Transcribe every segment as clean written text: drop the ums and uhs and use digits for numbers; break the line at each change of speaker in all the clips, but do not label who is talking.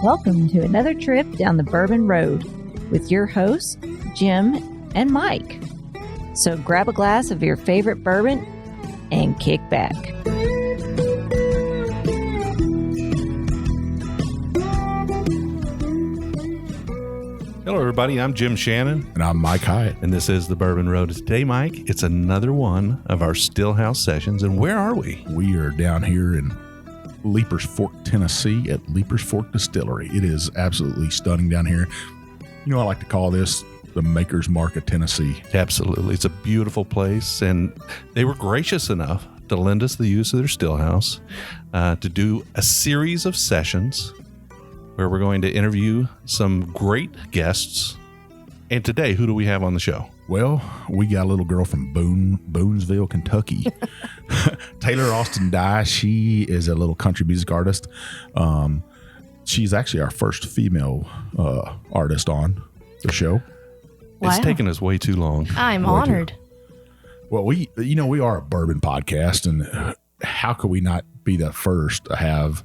Welcome to another trip down the Bourbon Road with your hosts, Jim and Mike. So grab a glass of your favorite bourbon and kick back.
Hello, everybody. I'm Jim Shannon.
And I'm Mike Hyatt.
And this is the Bourbon Road. Today, Mike, it's another one of our Stillhouse sessions. And where are we?
We are down here in Leapers Fork, Tennessee at Leapers Fork Distillery. It is absolutely stunning down here. You know, I like to call this the Maker's Mark of Tennessee.
Absolutely. It's a beautiful place. And they were gracious enough to lend us the use of their Stillhouse to do a series of sessions where we're going to interview some great guests. And today, who do we have on the show?
Well, we got a little girl from Boonesville, Kentucky. Taylor Austin Dye. She is a little country music artist. She's actually our first female artist on the show.
Wow.
It's taken us way too long.
I'm honored.
Well, we are a bourbon podcast, and how could we not be the first to have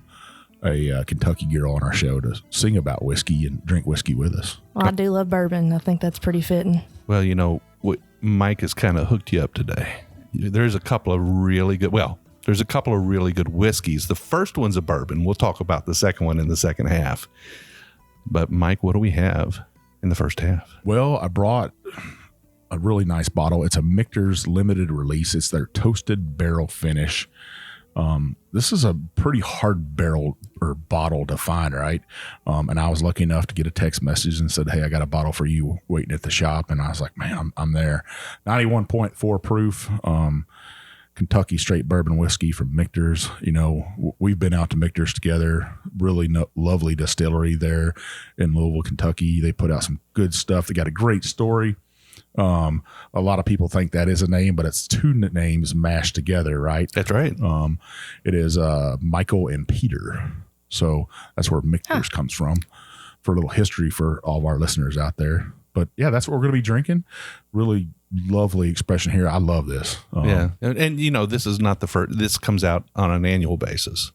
a Kentucky girl on our show to sing about whiskey and drink whiskey with us?
Well, I do love bourbon. I think that's pretty fitting.
Well, you know, what Mike has kind of hooked you up today. There's a couple of really good whiskeys. The first one's a bourbon. We'll talk about the second one in the second half. But Mike, what do we have in the first half?
Well, I brought a really nice bottle. It's a Michter's limited release. It's their toasted barrel finish. This is a pretty hard barrel or bottle to find, right? And I was lucky enough to get a text message and said, "Hey, I got a bottle for you waiting at the shop." And I was like, "Man, I'm there." 91.4 proof, Kentucky straight bourbon whiskey from Michter's. You know, we've been out to Michter's together. Really lovely distillery there in Louisville, Kentucky. They put out some good stuff. They got a great story. A lot of people think that is a name, but it's two names mashed together, right?
That's right.
It is Michael and Peter. So that's where Michter's comes from, for a little history for all of our listeners out there. But yeah, that's what we're going to be drinking. Really lovely expression here. I love this.
Yeah. And you know, this is not the first, this comes out on an annual basis.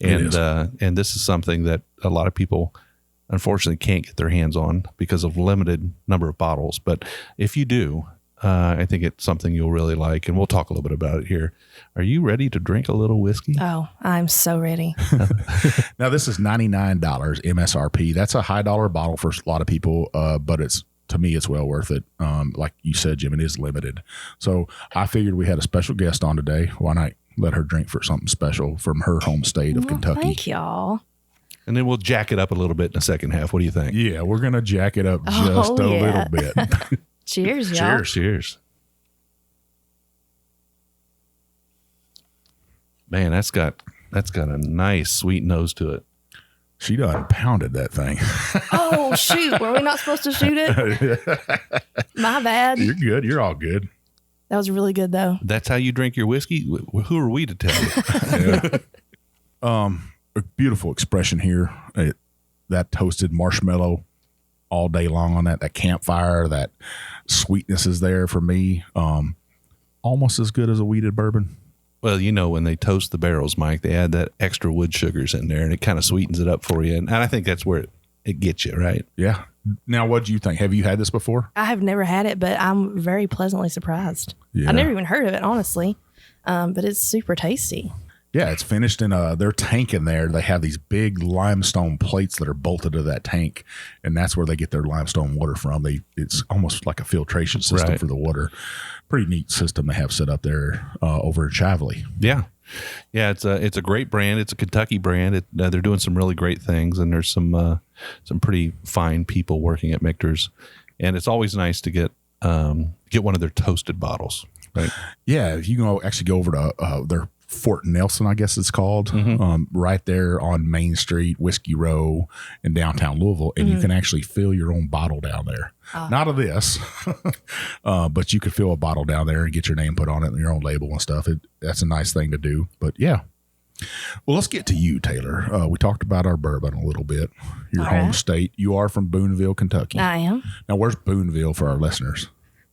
And this is something that a lot of people unfortunately can't get their hands on because of limited number of bottles. But if you do, I think it's something you'll really like, and we'll talk a little bit about it here. Are you ready to drink a little whiskey?
Oh, I'm so ready.
Now, this is $99 MSRP. That's a high dollar bottle for a lot of people, but to me, it's well worth it. Like you said, Jim, it is limited. So I figured we had a special guest on today. Why not let her drink for something special from her home state of Kentucky?
Thank y'all.
And then we'll jack it up a little bit in the second half. What do you think?
Yeah, we're going to jack it up just a little bit.
Cheers, y'all.
Cheers. Man, that's got a nice sweet nose to it.
She done pounded that thing.
Oh, shoot. Were we not supposed to shoot it? My bad.
You're good. You're all good.
That was really good, though.
That's how you drink your whiskey? Who are we to tell you?
A beautiful expression here. That toasted marshmallow all day long on that campfire, that sweetness is there for me. Almost as good as a wheated bourbon.
Well, you know, when they toast the barrels, Mike, they add that extra wood sugars in there, and it kind of sweetens it up for you. And I think that's where it gets you, right?
Yeah. Now, what do you think? Have you had this before?
I have never had it, but I'm very pleasantly surprised.
Yeah.
I've never even heard of it, honestly. But it's super tasty.
Yeah, it's finished in their tank in there. They have these big limestone plates that are bolted to that tank, and that's where they get their limestone water from. It's almost like a filtration system for the water. Pretty neat system they have set up there over in Chively.
Yeah. It's a great brand. It's a Kentucky brand. They're doing some really great things, and there's some pretty fine people working at Michter's, and it's always nice to get one of their toasted bottles. Right?
Yeah, you can actually go over to their Fort Nelson, I guess it's called, right there on Main Street, Whiskey Row in downtown Louisville. And you can actually fill your own bottle down there. Not of this, but you could fill a bottle down there and get your name put on it and your own label and stuff. That's a nice thing to do. But yeah. Well, let's get to you, Taylor. We talked about our bourbon a little bit, your home state. You are from Booneville, Kentucky.
I am.
Now, where's Booneville for our listeners?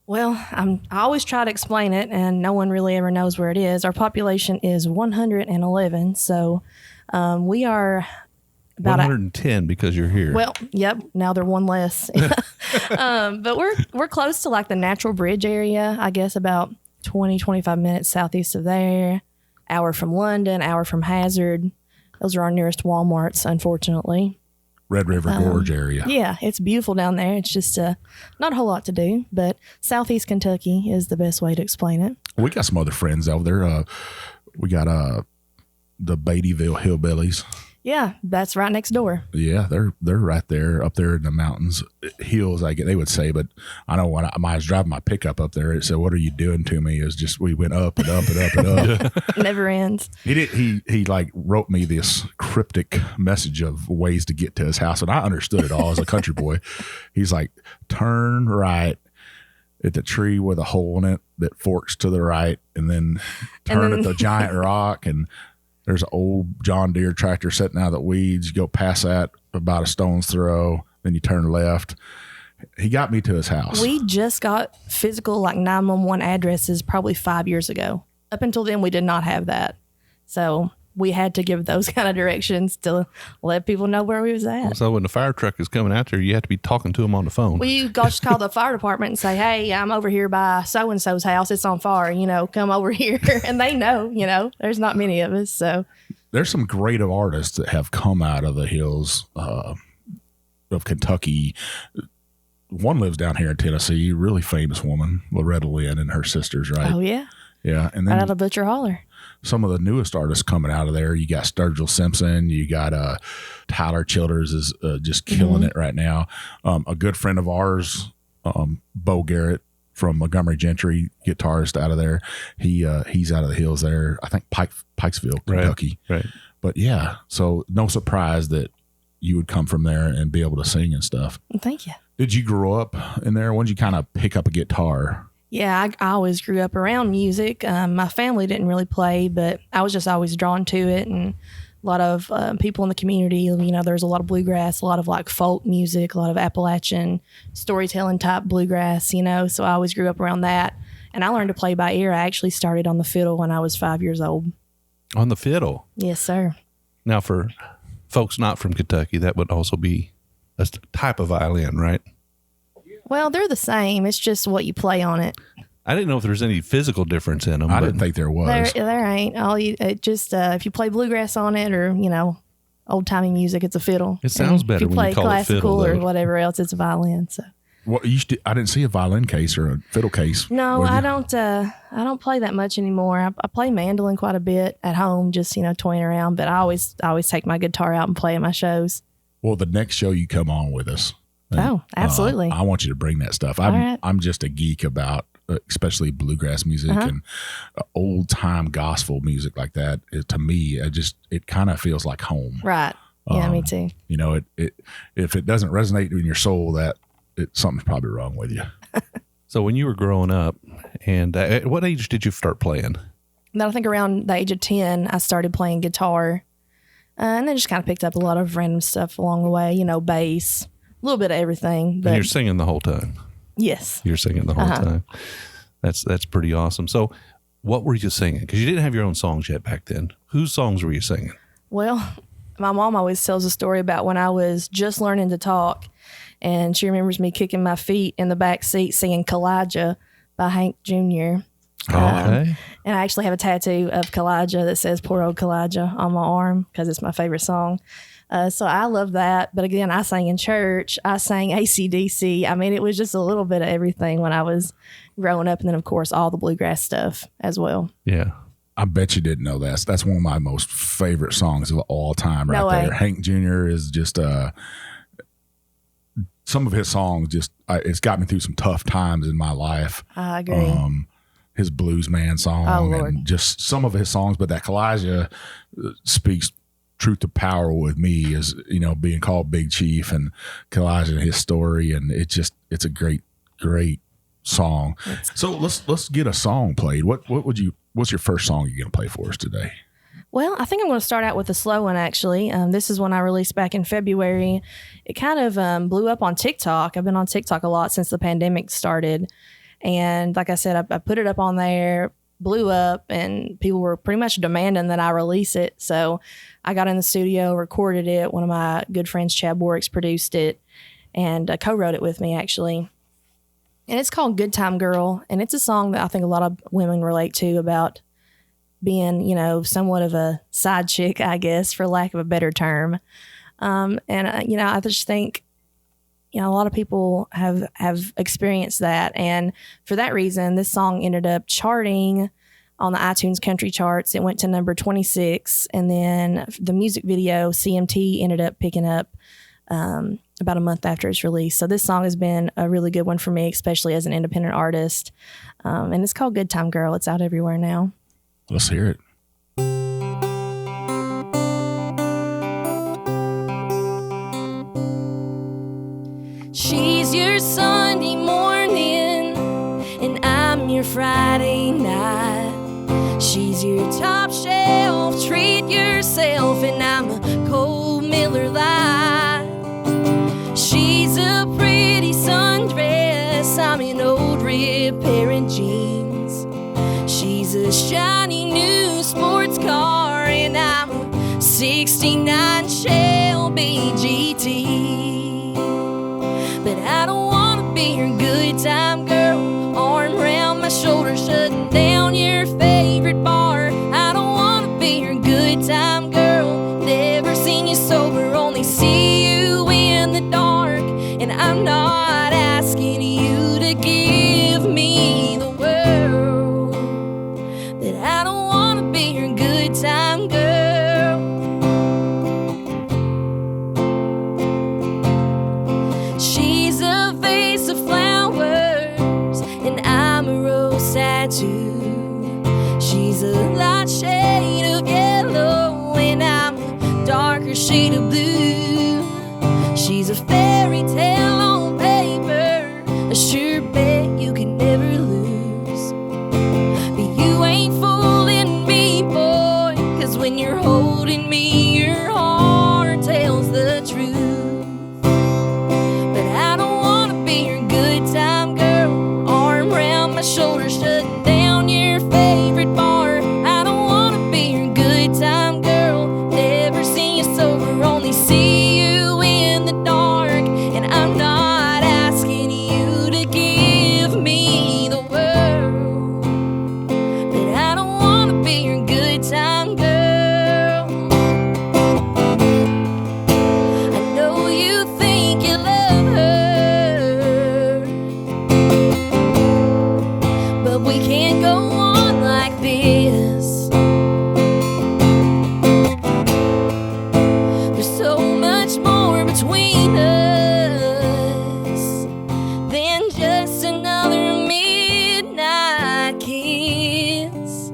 Well, I always try to explain it, and no one really ever knows where it is. Our population is 111, so we are about
110 because you're here.
Well, yep. Now they're one less. But we're close to like the Natural Bridge area, I guess about 20, 25 minutes southeast of there. Hour from London, hour from Hazard. Those are our nearest Walmarts, unfortunately.
Red River Gorge area.
Yeah, it's beautiful down there. It's just not a whole lot to do, but Southeast Kentucky is the best way to explain it.
We got some other friends out there. We got the Beattyville Hillbillies.
Yeah, that's right next door.
Yeah, they're right there, up there in the mountains, hills. They would say, but I know when I was driving my pickup up there, it said, "What are you doing to me?" It was just we went up and up and up and up.
Never ends.
He like wrote me this cryptic message of ways to get to his house, and I understood it all as a country boy. He's like, turn right at the tree with a hole in it that forks to the right, and then turn at the giant rock, and there's an old John Deere tractor sitting out of the weeds. You go past that about a stone's throw, then you turn left. He got me to his house.
We just got physical like 911 addresses probably 5 years ago. Up until then, we did not have that. So we had to give those kind of directions to let people know where we was at.
So when the fire truck is coming out there, you have to be talking to them on the phone.
We just call the fire department and say, "Hey, I'm over here by so-and-so's house. It's on fire, come over here." And they know, there's not many of us. So
there's some great artists that have come out of the hills of Kentucky. One lives down here in Tennessee, really famous woman, Loretta Lynn and her sisters, right?
Oh, yeah.
Yeah. And then
right out of Butcher Holler.
Some of the newest artists coming out of there. You got Sturgill Simpson. You got Tyler Childers is just killing it right now. A good friend of ours, Bo Garrett from Montgomery Gentry, guitarist out of there. He's out of the hills there. I think Pikesville, Kentucky.
Right.
But yeah, so no surprise that you would come from there and be able to sing and stuff.
Thank you.
Did you grow up in there? When did you kind of pick up a guitar?
Yeah, I always grew up around music. My family didn't really play, but I was just always drawn to it. And a lot of people in the community, there's a lot of bluegrass, a lot of like folk music, a lot of Appalachian storytelling type bluegrass, so I always grew up around that. And I learned to play by ear. I actually started on the fiddle when I was 5 years old.
On the fiddle?
Yes, sir.
Now, for folks not from Kentucky, that would also be a type of violin, right?
Well, they're the same. It's just what you play on it.
I didn't know if there's any physical difference in them.
I didn't think there was.
There ain't. If you play bluegrass on it or, old timey music, it's a fiddle.
It sounds better when you call it fiddle,
or whatever else, it's a violin. So.
Well, I didn't see a violin case or a fiddle case.
No, I don't. I don't play that much anymore. I play mandolin quite a bit at home, just toying around. But I always take my guitar out and play at my shows.
Well, the next show you come on with us.
Oh, absolutely.
I want you to bring that stuff. I'm just a geek about especially bluegrass music and old time gospel music like that. To me, it kind of feels like home.
Right. Yeah, me too.
If it doesn't resonate in your soul, something's probably wrong with you.
So when you were growing up, and at what age did you start playing?
I think around the age of 10, I started playing guitar. And then just kind of picked up a lot of random stuff along the way, bass, a little bit of everything. But
and you're singing the whole time?
Yes.
You're singing the whole time. That's pretty awesome. So what were you singing? Because you didn't have your own songs yet back then. Whose songs were you singing?
Well, my mom always tells a story about when I was just learning to talk. And she remembers me kicking my feet in the back seat singing Kalijah by Hank Jr.
Okay.
And I actually have a tattoo of Kalijah that says "Poor Old Kalijah" on my arm because it's my favorite song. So I love that. But again, I sang in church. I sang AC/DC. I mean, it was just a little bit of everything when I was growing up. And then, of course, all the bluegrass stuff as well.
Yeah.
I bet you didn't know that. That's one of my most favorite songs of all time right there. Hank Jr. is just some of his songs it's got me through some tough times in my life.
I agree.
His Blues Man song and just some of his songs, but that Kalijah speaks truth to power with me as, being called Big Chief and Kalijah and his story. And it's a great, great song. So let's get a song played. What's your first song you're going to play for us today?
Well, I think I'm going to start out with a slow one, actually. This is one I released back in February. It kind of blew up on TikTok. I've been on TikTok a lot since the pandemic started. And like I said, I put it up on there. blew up, and people were pretty much demanding that I release it. So I got in the studio, recorded it. One of my good friends, Chad Borix, produced it and co-wrote it with me, actually. And it's called Good Time Girl. And it's a song that I think a lot of women relate to, about being, you know, somewhat of a side chick, I guess, for lack of a better term. You know, I just think, you know, a lot of people have experienced that. And for that reason, this song ended up charting on the iTunes country charts. It went to number 26. And then the music video, CMT, ended up picking up about a month after its release. So this song has been a really good one for me, especially as an independent artist. And it's called Good Time Girl. It's out everywhere now.
Let's hear it.
She's your Sunday morning, and I'm your Friday night. She's your top shelf, treat yourself, and I'm a cold Miller Lite. She's a pretty sundress, I'm an old red pair of jeans. She's a shiny new sports car, and I'm a 69 Shelby GT. But I don't wanna be your good time girl, arm around my shoulder, shutting down your favorite bar. I don't wanna be your good time girl, never seen you sober, only see you in the dark. And I'm not asking you to give me the world, but I don't wanna be your good time girl. She's a vase of flowers, and I'm a rose tattoo. She's a light shade of yellow, and I'm a darker shade of blue. She's a fairy tale on paper, a sure bet you can never lose. But you ain't fooling me, boy, 'cause when you're holding me, your heart tells the truth. Shoulder shutting down your favorite bar. I don't wanna be your good time girl, never seen you sober, only see you in the dark. And I'm not asking you to give me the world, but I don't wanna be your good time girl. I know you think you love her, but we can't go on like this. There's so much more between us than just another midnight kiss.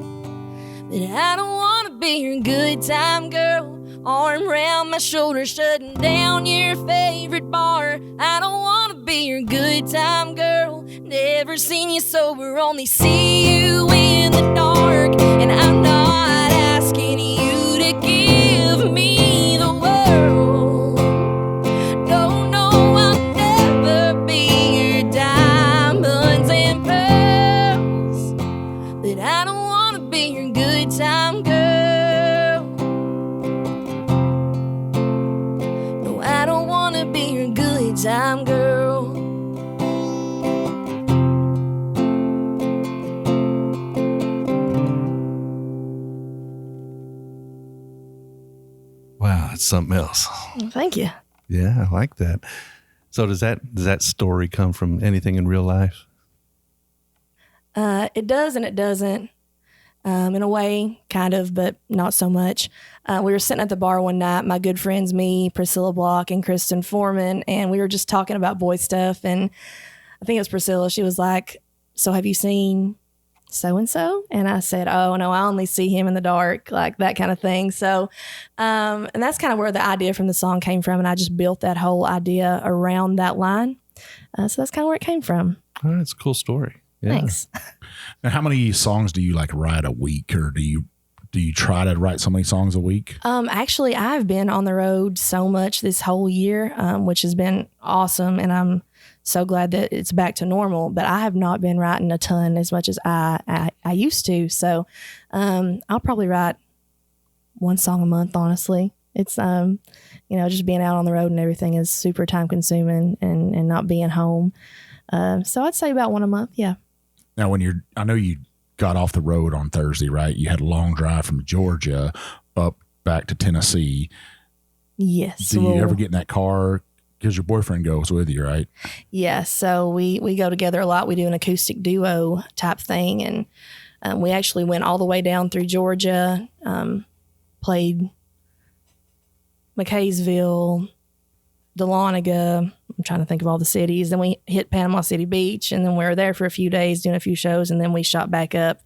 But I don't wanna be your good time girl, arm around my shoulder, shutting down your favorite bar. I don't wanna be your good time girl, never seen you sober, only see you in the dark. And I'm not asking you to give me the world. No, no, I'll never be your diamonds and pearls, but I don't wanna be your good time girl. No, I don't wanna be your good time girl.
Wow, that's something else.
Well, thank you.
Yeah, I like that. So does that story come from anything in real life?
It does and it doesn't. In a way, kind of, but not so much. We were sitting at the bar one night, my good friends, me, Priscilla Block, and Kristen Foreman, and we were just talking about boy stuff. And I think it was Priscilla. She was like, "So have you seen so-and-so?" And I said, "Oh, no, I only see him in the dark," like that kind of thing. So, and that's kind of where the idea from the song came from. And I just built that whole idea around that line. So that's kind of where it came from.
Oh, it's a cool story. Yeah.
Thanks.
Now, how many songs do you like write a week, or do you try to write so many songs a week?
Actually, I've been on the road so much this whole year, which has been awesome. And I'm so glad that it's back to normal. But I have not been writing a ton as much as I used to. So I'll probably write one song a month, honestly. It's, just being out on the road and everything is super time consuming and not being home. So I'd say about one a month. Yeah.
Now, I know you got off the road on Thursday, right? You had a long drive from Georgia up back to Tennessee.
Yes.
Do you ever get in that car? Because your boyfriend goes with you, right?
Yeah. So we go together a lot. We do an acoustic duo type thing. And we actually went all the way down through Georgia, played McKaysville, Dahlonega. I'm trying to think of all the cities. Then we hit Panama City Beach, and then we were there for a few days doing a few shows, and then we shot back up.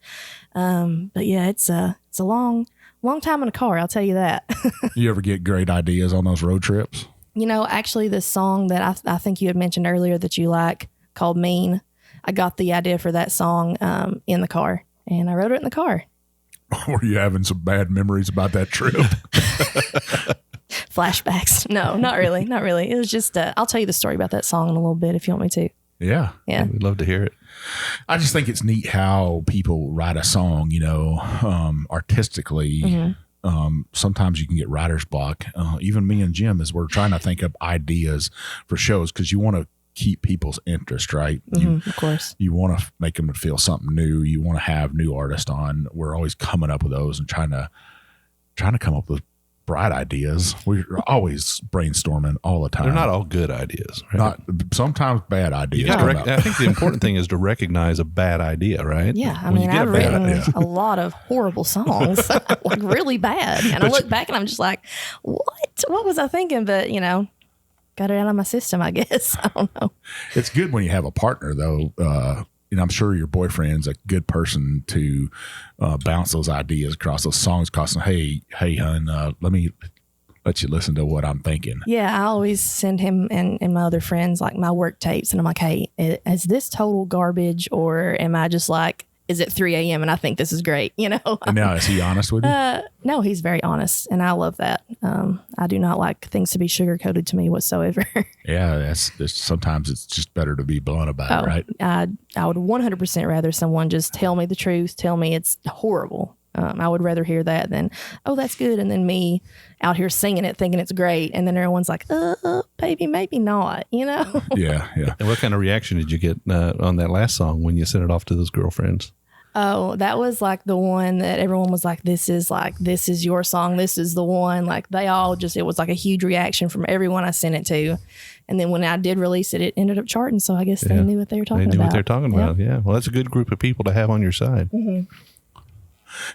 But yeah, it's a long time in a car, I'll tell you that.
You ever get great ideas on those road trips?
Actually, this song that I think you had mentioned earlier that you like, called Mean, I got the idea for that song in the car, and I wrote it in the car.
Were you having some bad memories about that trip?
Flashbacks. No, not really. Not really. It was just, I'll tell you the story about that song in a little bit if you want me to.
Yeah.
Yeah.
We'd love to hear it.
I just think it's neat how people write a song, artistically. Mm-hmm. Sometimes you can get writer's block. Even me and Jim, as we're trying to think of ideas for shows, because you want to keep people's interest, right?
Mm-hmm, of course.
You want to make them feel something new. You want to have new artists on. We're always coming up with those and trying to come up with bright ideas. We're always brainstorming all the time.
They're not all good ideas, right?
Not sometimes bad ideas.
I think the important thing is to recognize a bad idea, right?
Yeah, I've written a lot of horrible songs, like really bad. And I look back and I'm just like, what was I thinking? But got it out of my system, I guess. I don't know.
It's good when you have a partner, though. I'm sure your boyfriend's a good person to bounce those ideas across those songs. Hey, hun, let me let you listen to what I'm thinking.
Yeah, I always send him and my other friends like my work tapes, and I'm like, hey, is this total garbage, or am I just like, is it 3 a.m. and I think this is great,
And now, is he honest with you?
No, he's very honest, and I love that. I do not like things to be sugar-coated to me whatsoever.
Yeah, sometimes it's just better to be blunt about it, right?
I would 100% rather someone just tell me the truth, tell me it's horrible. I would rather hear that than, oh, that's good, and then me out here singing it thinking it's great, and then everyone's like, baby, maybe not,
Yeah, yeah.
And what kind of reaction did you get on that last song when you sent it off to those girlfriends?
Oh, that was like the one that everyone was like, this is your song. This is the one. Like they all it was like a huge reaction from everyone I sent it to. And then when I did release it, it ended up charting. So I guess they knew what they were talking about.
They knew what they were talking about. Yeah. Well, that's a good group of people to have on your side.
Mm-hmm.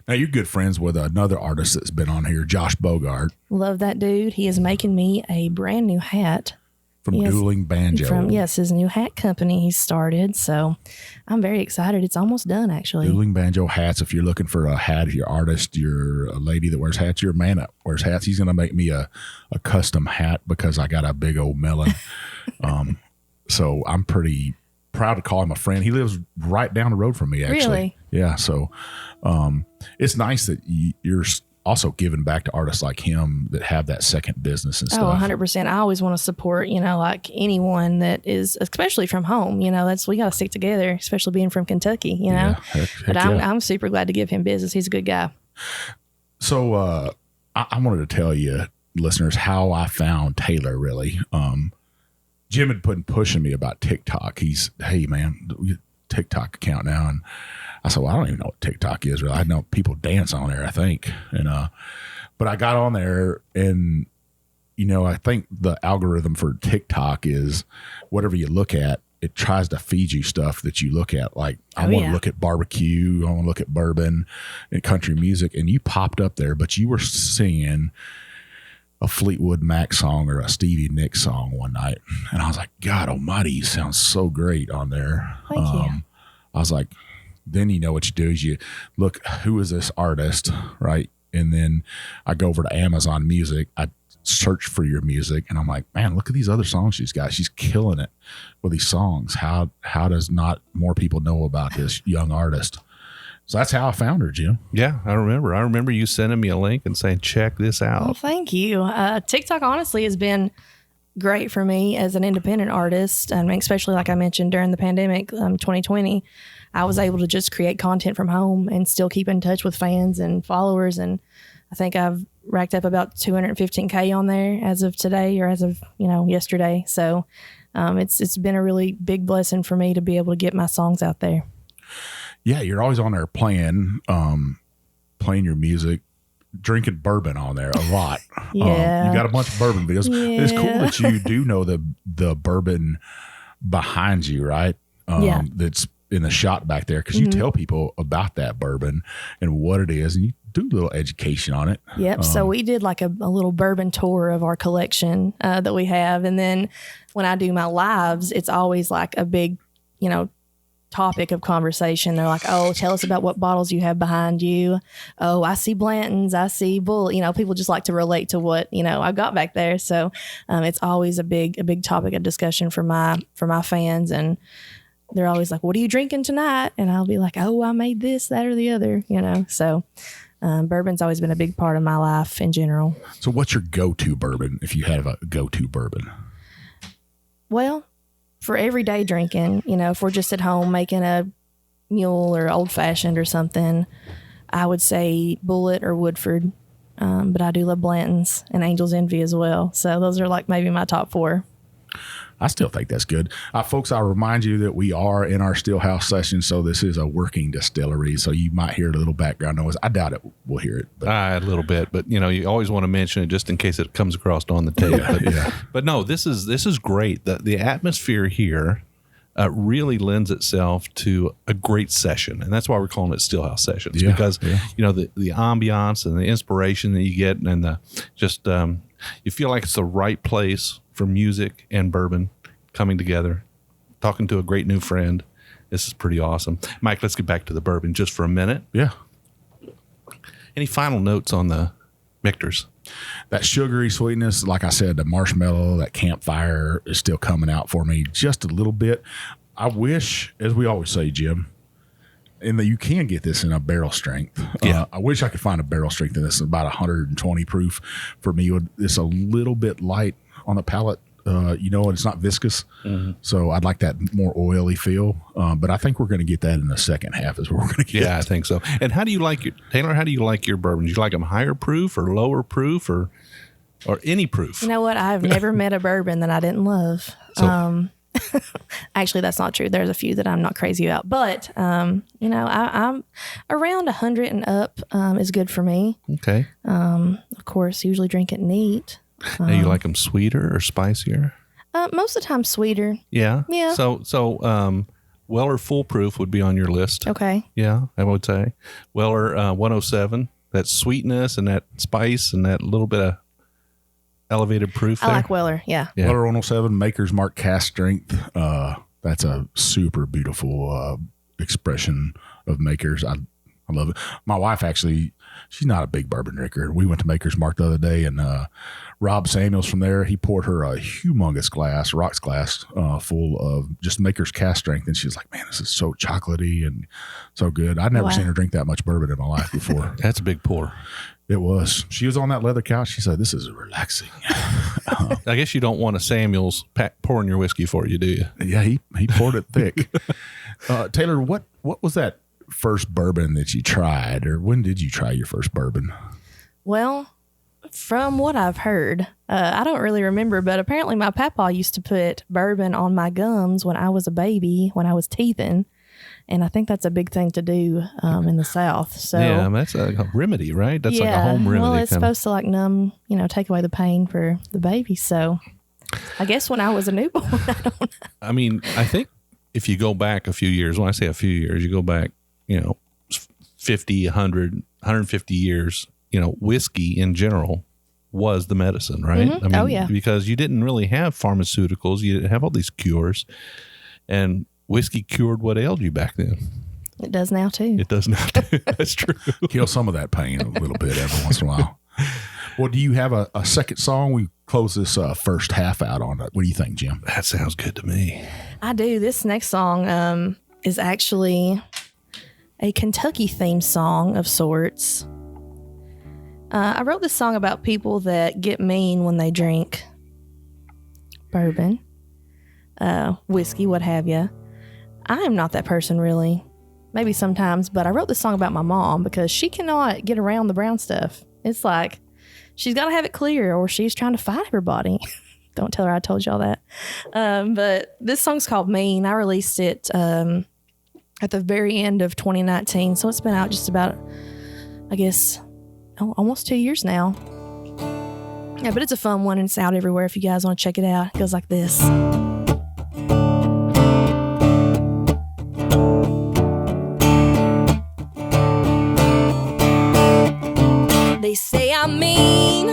Now you're good friends with another artist that's been on here, Josh Bogart.
Love that dude. He is making me a brand new hat.
From Dueling Banjo.
His new hat company he started. So I'm very excited. It's almost done, actually.
Dueling Banjo hats. If you're looking for a hat, if you're an artist, you're a lady that wears hats, you're a man that wears hats. He's going to make me a custom hat because I got a big old melon. So I'm pretty proud to call him a friend. He lives right down the road from me, actually.
Really?
Yeah. So it's nice that you're also giving back to artists like him that have that second business and stuff.
Oh, 100%. I always want to support, like anyone that is, especially from home, we got to stick together, especially being from Kentucky,
Yeah,
but I'm super glad to give him business. He's a good guy.
So I wanted to tell you, listeners, how I found Taylor, really. Jim had been pushing me about TikTok. Hey, man, TikTok account now. And I said, well, I don't even know what TikTok is. Really. I know people dance on there, I think. And but I got on there, and I think the algorithm for TikTok is whatever you look at, it tries to feed you stuff that you look at. Like I want to look at barbecue, I want to look at bourbon and country music, and you popped up there, but you were singing a Fleetwood Mac song or a Stevie Nicks song one night, and I was like, God Almighty, you sound so great on there.
Thank you.
I was like, then what you do is you look, who is this artist, right? And then I go over to Amazon Music, I search for your music, and I'm like, man, look at these other songs she's got. She's killing it with these songs. How does not more people know about this young artist? So that's how I found her, Jim.
Yeah, I remember. I remember you sending me a link and saying, check this out.
Well, thank you. TikTok honestly has been great for me as an independent artist, especially like I mentioned during the pandemic, 2020. I was able to just create content from home and still keep in touch with fans and followers. And I think I've racked up about 215K on there as of today, or as of, yesterday. So it's been a really big blessing for me to be able to get my songs out there.
Yeah, you're always on there playing your music, drinking bourbon on there a lot.
Yeah.
You got a bunch of bourbon videos.
Yeah.
It's cool that you do know the bourbon behind you, right? That's in the shot back there, because you tell people about that bourbon and what it is, and you do a little education on it.
Yep. So we did like a little bourbon tour of our collection that we have. And then when I do my lives, it's always like a big, topic of conversation. They're like, oh, tell us about what bottles you have behind you. Oh, I see Blanton's, I see Bull. People just like to relate to what, I've got back there. So it's always a big topic of discussion for my fans. And they're always like, what are you drinking tonight? And I'll be like, oh, I made this, that, or the other, So bourbon's always been a big part of my life in general.
So what's your go-to bourbon, if you have a go-to bourbon?
Well, for everyday drinking, if we're just at home making a mule or old fashioned or something, I would say Bullet or Woodford. But I do love Blanton's and Angel's Envy as well. So those are like maybe my top 4.
I still think that's good. Folks, I'll remind you that we are in our Stillhouse session, so this is a working distillery, so you might hear a little background noise. I doubt it. We'll hear it.
A little bit, but you always want to mention it just in case it comes across on the tape. But no, this is great. The atmosphere here really lends itself to a great session, and that's why we're calling it Stillhouse Sessions, because the ambiance and the inspiration that you get, and you feel like it's the right place for music and bourbon coming together, talking to a great new friend. This is pretty awesome. Mike, let's get back to the bourbon just for a minute.
Yeah.
Any final notes on the Michter's?
That sugary sweetness, like I said, the marshmallow, that campfire is still coming out for me just a little bit. I wish, as we always say, Jim, and that you can get this in a barrel strength. I wish I could find a barrel strength in this. About 120 proof for me. It's a little bit light on the palate, and it's not viscous. Mm-hmm. So I'd like that more oily feel. But I think we're going to get that in the second half is what we're going to get.
Yeah, I think so. And how do you like Taylor, how do you like your bourbons? Do you like them higher proof or lower proof or any proof?
You know what? I've never met a bourbon that I didn't love. So, actually, that's not true. There's a few that I'm not crazy about, but I'm around 100 and up is good for me.
Okay.
Of course, usually drink it neat.
Now, you like them sweeter or spicier?
Most of the time, sweeter.
Yeah.
Yeah.
So Weller Full Proof would be on your list.
Okay.
Yeah, I would say Weller 107. That sweetness and that spice and that little bit of elevated proof.
I like Weller. Yeah.
Weller 107, Maker's Mark cast strength. That's a super beautiful expression of Maker's. I love it. My wife actually, she's not a big bourbon drinker. We went to Maker's Mark the other day, and Rob Samuels from there, he poured her a humongous rocks glass full of just Maker's cast strength, and she was like, man, this is so chocolatey and so good. I'd never seen her drink that much bourbon in my life before.
That's a big pour.
It was. She was on that leather couch. She said, this is relaxing.
I guess you don't want a Samuels pouring your whiskey for you, do you?
Yeah, he poured it thick. Taylor, what was that first bourbon that you tried, or when did you try your first bourbon?
Well, from what I've heard, I don't really remember, but apparently my papa used to put bourbon on my gums when I was a baby, when I was teething. And I think that's a big thing to do in the South. So
yeah, that's a remedy, right? That's like a home remedy.
Well, it's supposed to like numb, take away the pain for the baby. So I guess when I was a newborn, I don't know.
I mean, I think if you go back a few years, when I say a few years, you go back, 50, 100, 150 years, whiskey in general was the medicine, right?
Mm-hmm.
I mean, because you didn't really have pharmaceuticals. You didn't have all these cures. And whiskey cured what ailed you back then.
It does now, too.
It does now, too. That's true.
Kill some of that pain a little bit every once in a while. Well, do you have a second song? We close this first half out on it. What do you think, Jim?
That sounds good to me.
I do. This next song is actually a Kentucky themed song of sorts. I wrote this song about people that get mean when they drink. bourbon, whiskey, what have you. I am not that person, really. Maybe sometimes, but I wrote this song about my mom because she cannot get around the brown stuff. It's like she's got to have it clear or she's trying to fight everybody. Don't tell her I told y'all that. But this song's called Mean. I released it at the very end of 2019. So it's been out just about, I guess, almost 2 years now. Yeah, but it's a fun one and it's out everywhere if you guys want to check it out. It goes like this. They say I'm mean.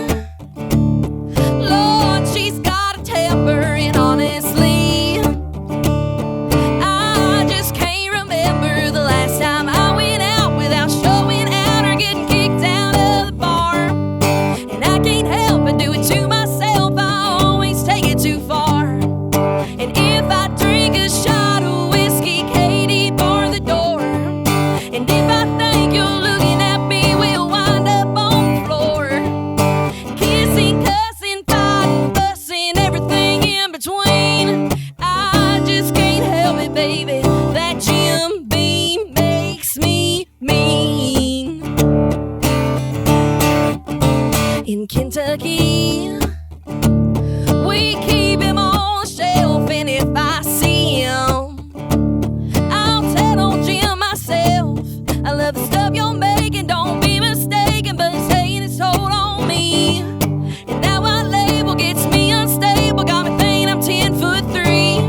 Lord, she's got a temper, and honestly, I just can't remember the last time I went out without showing out or getting kicked out of the bar. And I can't help but do it to myself. I always take it too far. And if I drink a shot of whiskey, Katie, bar the door. And if I think you're looking at me, we'll wind up on the floor. Kissing, cussing, fighting, fussing, everything in between. I just can't help it, baby. That Jim Beam makes me mean. In Kentucky, we keep him on the shelf, and if I see him, I'll tell on Jim myself. I love the stuff you're making, don't be mistaken, but it's taking its toll on me. And now my label gets me unstable, got me thinking I'm 10'3".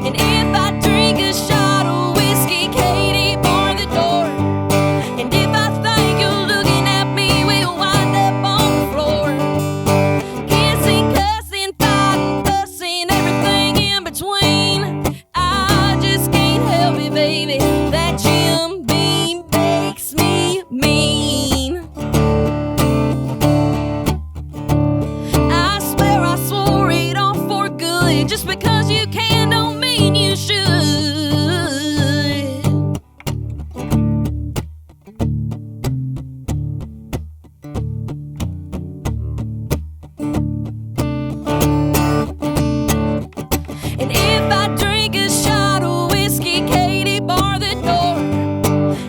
And if I drink a shot of whiskey, Katie, bar the door. And if I think you're looking at me, we'll wind up on the floor. Kissing, cussing, fighting, fussing, everything in between. I just can't help it, baby. That Jim Beam makes me mean. I swear I swore it off for good. Just because you can don't mean you should. And if I drink a shot of whiskey, Katie, bar the door.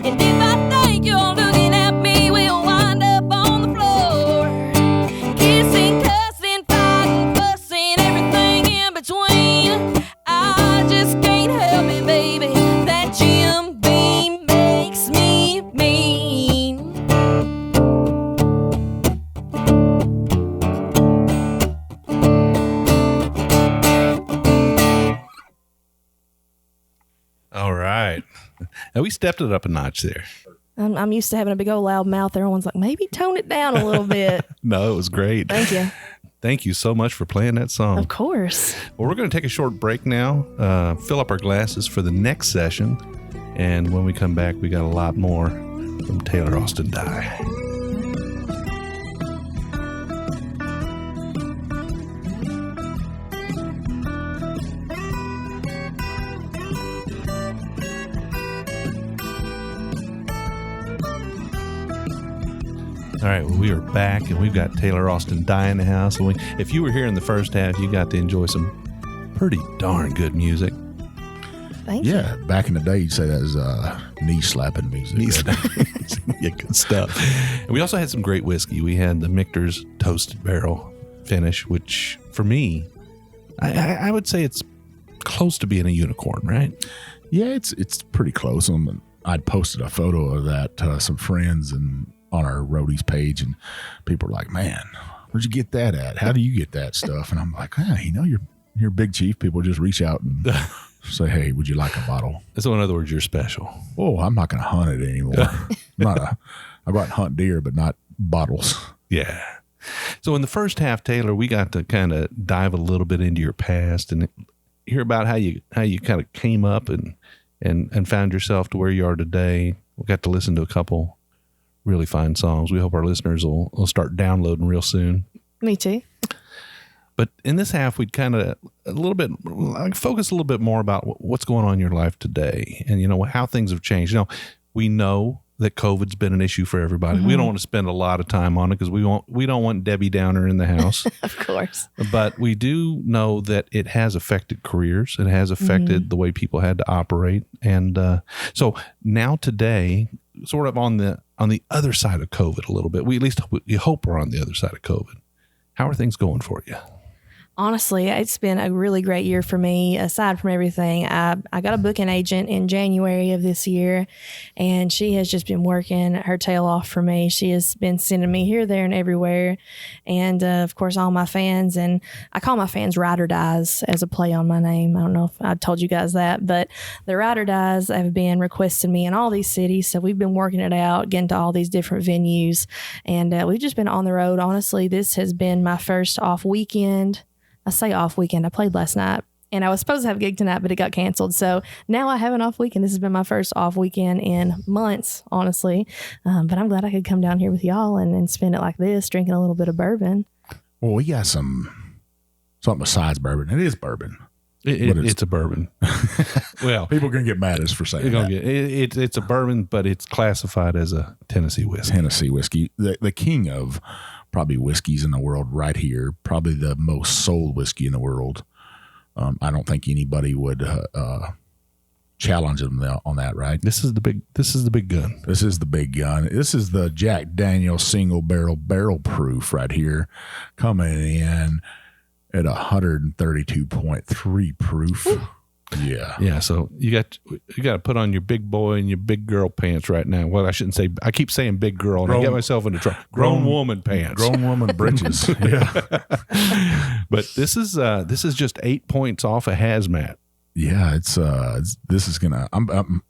And if I think you're looking at me, we'll wind up on the floor. Kissing, cussing, fighting, fussing, everything in between. I just can't help it, baby. That Jim Beam makes me mean.
All right. Now we stepped it up a notch there.
I'm used to having a big old loud mouth. Everyone's like, maybe tone it down a little bit.
No, it was great.
Thank you.
Thank you so much for playing that song.
Of course.
Well, we're going to take a short break now, fill up our glasses for the next session. And when we come back, we got a lot more from Taylor Austin Dye. All right, well, we are back, and we've got Taylor Austin Dye in the house. And if you were here in the first half, you got to enjoy some pretty darn good music.
Thank you.
Yeah, back in the day, you'd say that was knee-slapping music.
Yeah, good stuff. And we also had some great whiskey. We had the Michter's Toasted Barrel finish, which, for me, I would say it's close to being a unicorn, right?
Yeah, it's pretty close. I'd posted a photo of that to some friends and on our roadies page, and people were like, "Man, where'd you get that at? How do you get that stuff?" And I'm like, you're Big Chief. People just reach out and say, "Hey, would you like a bottle?"
So in other words, you're special.
Oh, I'm not going to hunt it anymore. I go out and hunt deer, but not bottles.
Yeah. So in the first half, Taylor, we got to kind of dive a little bit into your past and hear about how you kind of came up and found yourself to where you are today. We got to listen to a couple really fine songs. We hope our listeners will start downloading real soon.
Me too.
But in this half, we'd kind of focus a little bit more about what's going on in your life today and, how things have changed. We know that COVID's been an issue for everybody. We don't want to spend a lot of time on it because we don't want Debbie Downer in the house.
Of course.
But we do know that it has affected careers. It has affected the way people had to operate. And so now today, sort of on the other side of COVID a little bit, we hope we're on the other side of COVID. How are things going for you?
Honestly, it's been a really great year for me. Aside from everything, I got a booking agent in January of this year, and she has just been working her tail off for me. She has been sending me here, there, and everywhere. And of course, all my fans, and I call my fans Ride or Dies as a play on my name. I don't know if I told you guys that, but the Ride or Dies have been requesting me in all these cities. So we've been working it out, getting to all these different venues, and we've just been on the road. Honestly, this has been my first off weekend. I say off weekend. I played last night, and I was supposed to have a gig tonight, but it got canceled. So now I have an off weekend. This has been my first off weekend in months, honestly. But I'm glad I could come down here with y'all and spend it like this, drinking a little bit of bourbon.
Well, we got something besides bourbon. It is bourbon.
It's a bourbon. Well,
people are going to get mad at us for saying that.
It's a bourbon, but it's classified as a Tennessee whiskey.
Tennessee whiskey. The king of probably whiskeys in the world right here. Probably the most sold whiskey in the world. I don't think anybody would challenge them on that, right?
This is the big gun.
This is the big gun. This is the Jack Daniel's single barrel proof right here, coming in at 132.3 proof. Ooh. Yeah.
So you got to put on your big boy and your big girl pants right now. Well, I shouldn't say. I keep saying big girl, and I get myself into trouble. Grown woman pants.
Grown woman britches. Yeah.
But this is just 8 points off a hazmat.
Yeah, this is gonna. I'm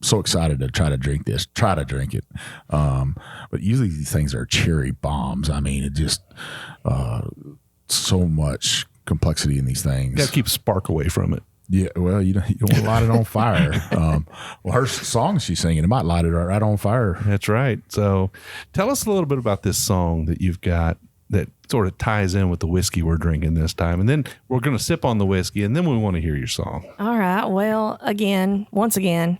so excited to try to drink this. Try to drink it. But usually these things are cherry bombs. I mean, it just so much complexity in these things.
You got to keep spark away from it.
Yeah, well, you don't want to light it on fire. Well, her song she's singing, it might light it right on fire.
That's right. So tell us a little bit about this song that you've got that sort of ties in with the whiskey we're drinking this time. And then we're going to sip on the whiskey, and then we want to hear your song.
All right. Well, once again,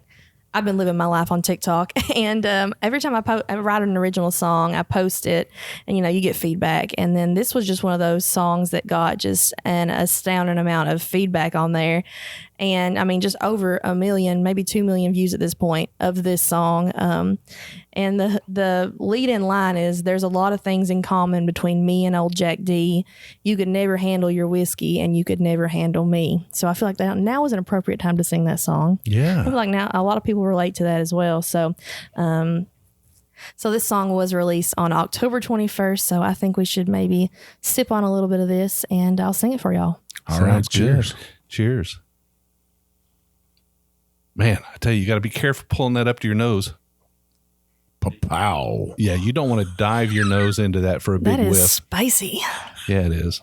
I've been living my life on TikTok, and every time I write an original song, I post it, and you get feedback. And then this was just one of those songs that got just an astounding amount of feedback on there. And I mean, just over 1 million, maybe 2 million views at this point of this song. And the lead in line is, there's a lot of things in common between me and old Jack D. You could never handle your whiskey, and you could never handle me. So I feel like that now is an appropriate time to sing that song.
Yeah.
I feel like now a lot of people relate to that as well. So, so this song was released on October 21st. So I think we should maybe sip on a little bit of this, and I'll sing it for y'all.
All right. Cheers.
Cheers. Man, I tell you got to be careful pulling that up to your nose.
Pow.
Yeah, you don't want to dive your nose into that for a big whiff.
That is spicy.
Yeah, it is.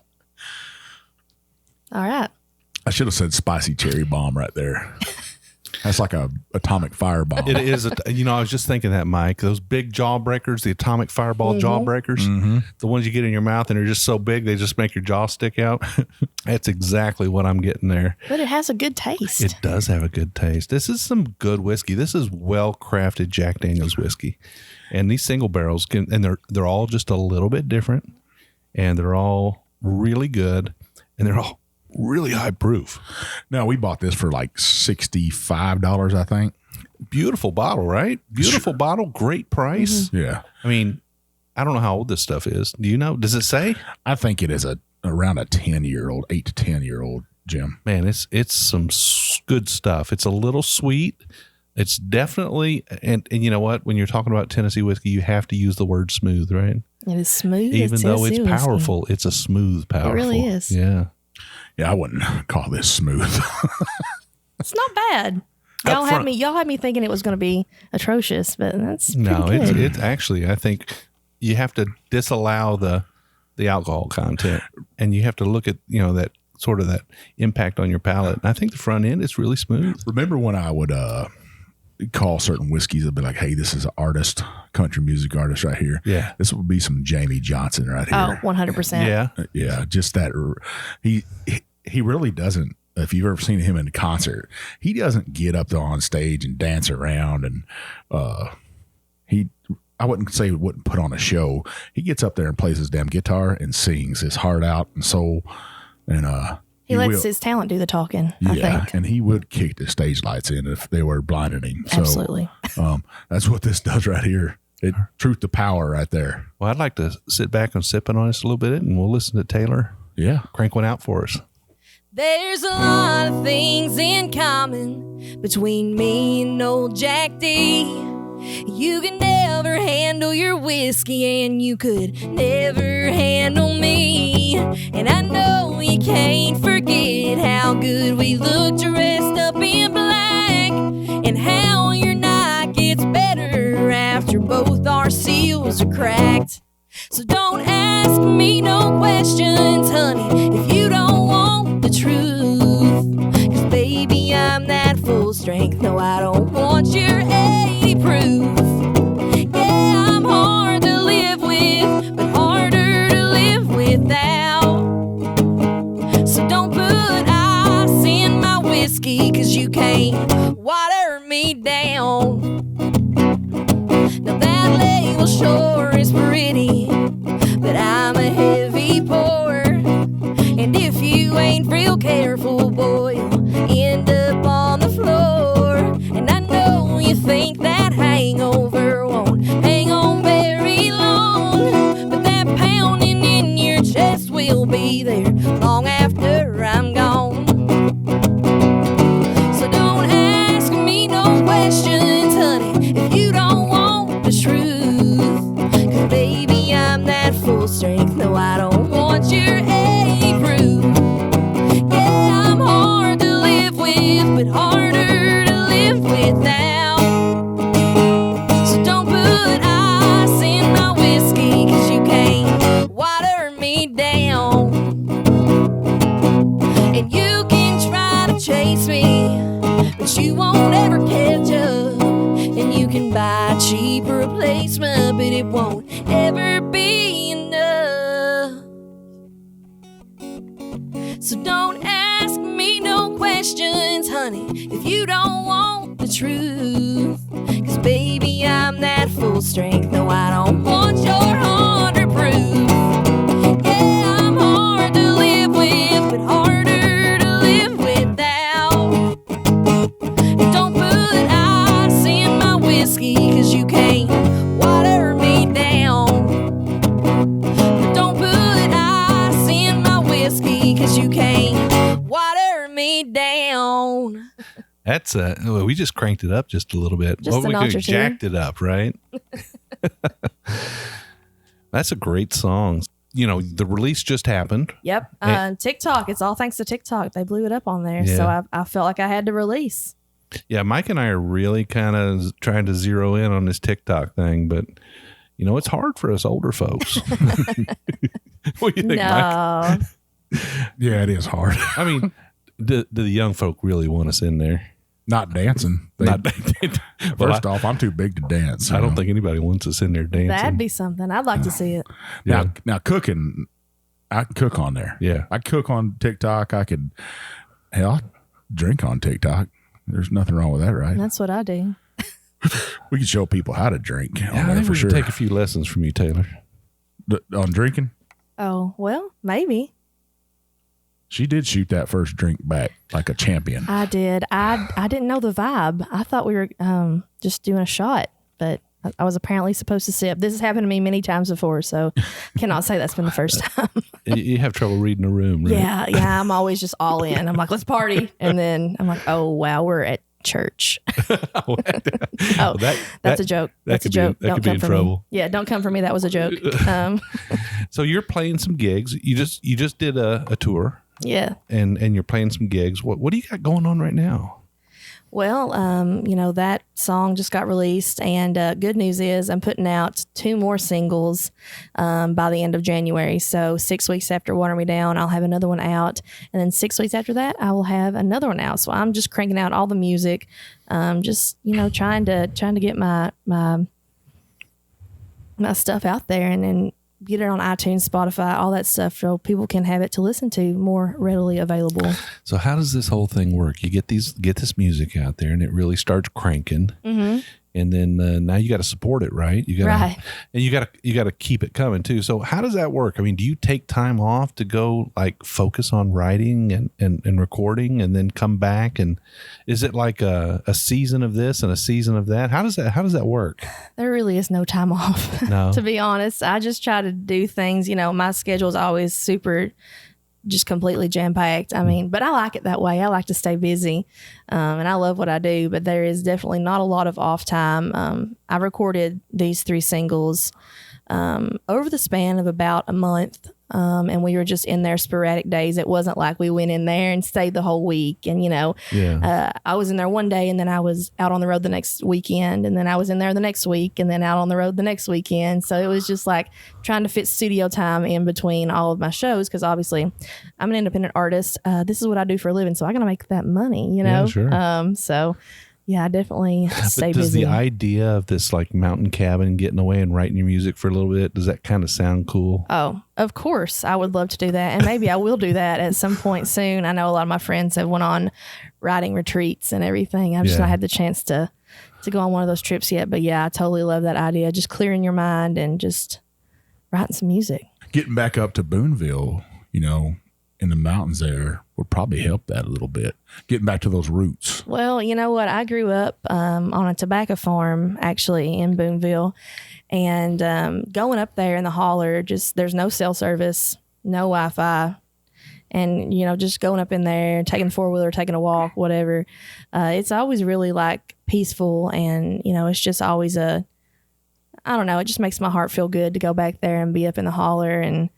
All right.
I should have said spicy cherry bomb right there. That's like a atomic fireball.
It is. I was just thinking that, Mike. Those big jawbreakers, the atomic fireball jawbreakers, the ones you get in your mouth and they're just so big they just make your jaw stick out. That's exactly what I'm getting there.
But it has a good taste.
It does have a good taste. This is some good whiskey. This is well-crafted Jack Daniel's whiskey. And these single barrels they're all just a little bit different, and they're all really good, and they're all really high proof.
Now, we bought this for like $65, I think.
Beautiful bottle, right? Beautiful bottle, great price.
Mm-hmm. Yeah.
I mean, I don't know how old this stuff is. Do you know? Does it say?
I think it is around a 10-year-old, 8 to 10-year-old, Jim.
Man, it's some good stuff. It's a little sweet. It's definitely, and you know what? When you're talking about Tennessee whiskey, you have to use the word smooth, right?
It is smooth.
Even though it's powerful, it's a smooth, powerful.
It really is.
Yeah.
Yeah, I wouldn't call this smooth.
It's not bad. Y'all had me thinking it was going to be atrocious, but that's
no.
good.
It's actually, I think you have to disallow the alcohol content, and you have to look at that sort of that impact on your palate. And I think the front end is really smooth.
Remember when I would call certain whiskeys, I'd be like, "Hey, this is an artist, country music artist right here.
Yeah,
this would be some Jamie Johnson right here.
Oh, 100%.
Yeah, just that. He really doesn't. If you've ever seen him in concert, he doesn't get up there on stage and dance around and I wouldn't say he wouldn't put on a show. He gets up there and plays his damn guitar and sings his heart out and soul. And
he lets his talent do the talking, I think.
And he would kick the stage lights in if they were blinding him. So,
absolutely.
That's what this does right here. Truth to power right there.
Well, I'd like to sit back and sip on this a little bit, and we'll listen to Taylor.
Yeah.
Crank one out for us.
There's a lot of things in common between me and old Jack D. You can never handle your whiskey, and you could never handle me. And I know you can't forget how good we look dressed up in black, and how your night gets better after both our seals are cracked. So don't ask me no questions, honey, if you don't want the truth. 'Cause baby, I'm that full strength. No, I don't want your 80 proof. Yeah, I'm hard to live with, but harder to live without. So don't put ice in my whiskey, 'cause you can't water me down. Now that label sure is pretty, but I'm a heavy pour. And if you ain't real careful, boy, you'll end up on the floor. And I know you think that hangover won't hang on very long, but that pounding in your chest will be there long after I'm gone. So don't ask me no questions, honey, if you don't want the truth. 'Cause baby, I'm that full strength. No, I don't want your A proof. Yeah, I'm hard to live with, but harder to live without. So don't put ice in my whiskey, 'cause you can't water me down. And you can try to chase me, but you won't ever catch up. And you can buy a cheaper replacement, but it won't ever be enough. So don't ask me no questions, honey, if you don't want the truth. 'Cause baby, I'm that full strength. No, I don't want your 100 proof. Yeah, I'm hard to live with, but harder to live without. And don't put ice in my whiskey, 'cause you can't water me down. But don't put ice in my whiskey, 'cause you can't water me down.
That's well, we just cranked it up just a little bit.
Just
we
a notch
could
or two.
jacked it up, right? That's a great song. You know, the release just happened.
Yep. TikTok. It's all thanks to TikTok. They blew it up on there.
Yeah.
So I felt like I had to release.
Yeah, Mike and I are really kind of trying to zero in on this TikTok thing, but you know, it's hard for us older folks. What do you think, Mike?
No.
Yeah, it is hard.
I mean, do the young folk really want us in there?
Not dancing. First off, I'm too big to dance.
I don't think anybody wants us in there dancing.
That'd be something. I'd like to see it.
Now cooking, I can cook on there.
Yeah.
I cook on TikTok. I drink on TikTok. There's nothing wrong with that, right?
That's what I do.
We can show people how to drink on
I
there
think
for
we
sure.
should take a few lessons from you, Taylor.
On drinking,
Oh, well, maybe.
she did shoot that first drink back like a champion.
I did. I didn't know the vibe. I thought we were just doing a shot, but I was apparently supposed to sip. This has happened to me many times before, so cannot say that's been the first time.
You have trouble reading a room, right?
Yeah. I'm always just all in. I'm like, let's party. And then I'm like, oh, wow, we're at church. That's a joke. That's a joke.
That could be in trouble.
Me. Yeah, don't come for me. That was a joke.
So you're playing some gigs. You just did a tour.
Yeah.
And you're playing some gigs. What do you got going on right now?
Well, that song just got released, and good news is I'm putting out 2 more singles by the end of January. So 6 weeks after Water Me Down, I'll have another one out, and then 6 weeks after that, I will have another one out. So I'm just cranking out all the music, just trying to get my stuff out there, and then get it on iTunes, Spotify, all that stuff, so people can have it to listen to more readily available.
So how does this whole thing work? You get this music out there, and it really starts cranking.
Mm-hmm.
and then now you got to support it, right? You got
Right.
and you got to keep it coming too. So how does that work? I mean, do you take time off to go like focus on writing and recording, and then come back? And is it like a season of this and a season of that? How does that work?
There really is no time off.
No.
To be honest, I just try to do things. My schedule is always super, just completely jam packed. I mean, but I like it that way. I like to stay busy, and I love what I do. But there is definitely not a lot of off time. I recorded these 3 singles over the span of about a month. And we were just in there sporadic days. It wasn't like we went in there and stayed the whole week. And, I was in there one day, and then I was out on the road the next weekend. And then I was in there the next week, and then out on the road the next weekend. So it was just like trying to fit studio time in between all of my shows. Because obviously I'm an independent artist. This is what I do for a living. So I got to make that money,
Yeah, sure.
So yeah, I definitely stay
Does
busy.
the idea of this like mountain cabin, getting away and writing your music for a little bit, does that kind of sound cool?
Oh, of course. I would love to do that. And maybe I will do that at some point soon. I know a lot of my friends have went on writing retreats and everything. I've just not had the chance to go on one of those trips yet. But yeah, I totally love that idea. Just clearing your mind and just writing some music.
Getting back up to Boonville, in the mountains there would probably help that a little bit. Getting back to those roots.
Well, you know what? I grew up on a tobacco farm, actually, in Boonville. And going up there in the holler, just there's no cell service, no Wi-Fi. And, just going up in there, taking the 4-wheeler, taking a walk, whatever. It's always really like peaceful. And, it's just always I don't know, it just makes my heart feel good to go back there and be up in the holler and,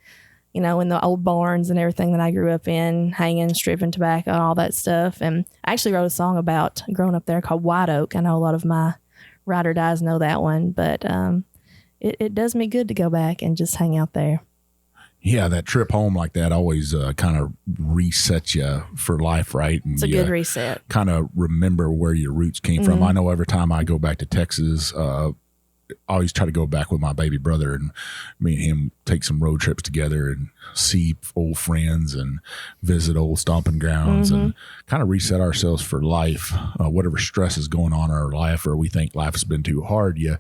in the old barns and everything that I grew up in, hanging, stripping tobacco and all that stuff. And I actually wrote a song about growing up there called White Oak. I know a lot of my ride or dies know that one, but it does me good to go back and just hang out there.
Yeah, that trip home like that always kind of resets you for life, right? And
it's a good reset.
Kind of remember where your roots came from. I know every time I go back to Texas, I always try to go back with my baby brother, and me and him take some road trips together and see old friends and visit old stomping grounds and kind of reset ourselves for life. Whatever stress is going on in our life, or we think life has been too hard, you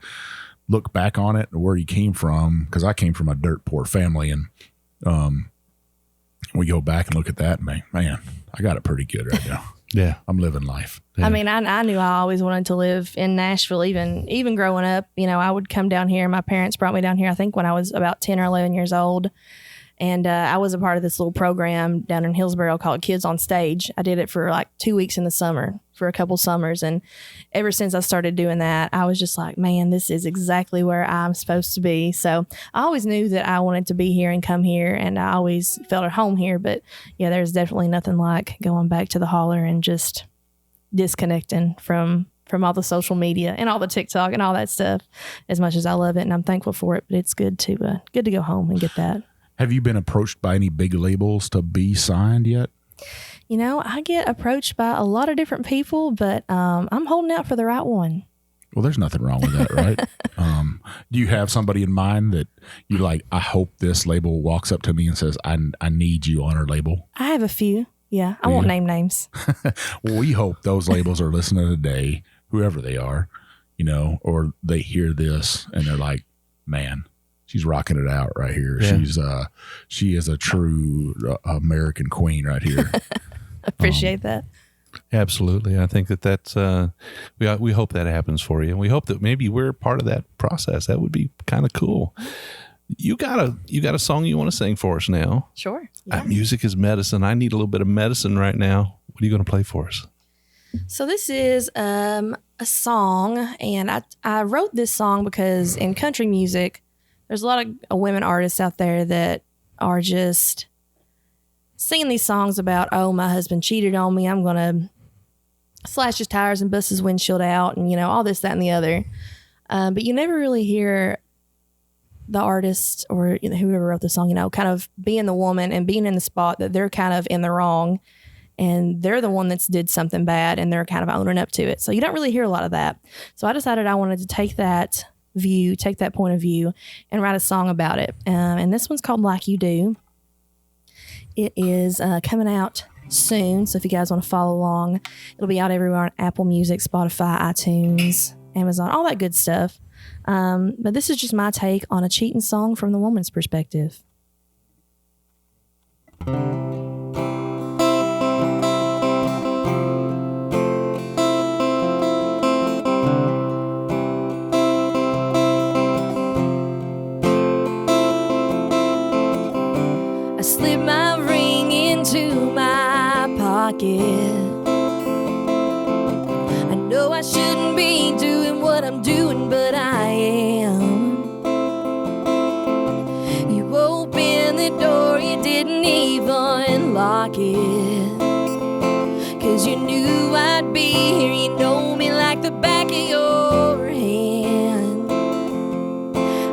look back on it and where you came from. Because I came from a dirt poor family, and we go back and look at that and man, I got it pretty good right now.
Yeah,
I'm living life.
Yeah. I mean, I knew I always wanted to live in Nashville, even growing up. I would come down here. My parents brought me down here, I think, when I was about 10 or 11 years old. And I was a part of this little program down in Hillsboro called Kids on Stage. I did it for like 2 weeks in the summer, for a couple summers. And ever since I started doing that, I was just like, man, this is exactly where I'm supposed to be. So I always knew that I wanted to be here and come here. And I always felt at home here. But yeah, there's definitely nothing like going back to the holler and just disconnecting from all the social media and all the TikTok and all that stuff, as much as I love it. And I'm thankful for it. But it's good to go home and get that.
Have you been approached by any big labels to be signed yet?
I get approached by a lot of different people, but I'm holding out for the right one.
Well, there's nothing wrong with that, right? Do you have somebody in mind that you like, I hope this label walks up to me and says, I need you on our label?
I have a few. Yeah. I won't name names.
Well, we hope those labels are listening today, whoever they are, or they hear this and they're like, man, she's rocking it out right here. Yeah. She is a true American queen right here.
Appreciate that.
Absolutely. I think that's we hope that happens for you, and we hope that maybe we're part of that process. That would be kind of cool. You got a song you want to sing for us now?
Sure. Yeah.
Music is medicine. I need a little bit of medicine right now. What are you going to play for us?
So this is a song, and I wrote this song because in country music, there's a lot of women artists out there that are just singing these songs about, oh, my husband cheated on me. I'm going to slash his tires and bust his windshield out and, all this, that, and the other. But you never really hear the artist or whoever wrote the song, kind of being the woman and being in the spot that they're kind of in the wrong and they're the one that's did something bad and they're kind of owning up to it. So you don't really hear a lot of that. So I decided I wanted to take that point of view and write a song about it. And this one's called Like You Do. It is coming out soon. So if you guys want to follow along, it'll be out everywhere on Apple Music, Spotify, iTunes, Amazon, all that good stuff. But this is just my take on a cheating song from the woman's perspective. I slipped my ring into my pocket. I know I shouldn't be doing what I'm doing, but I am. You opened the door, you didn't even lock it. 'Cause you knew I'd be here, you know me like the back of your hand.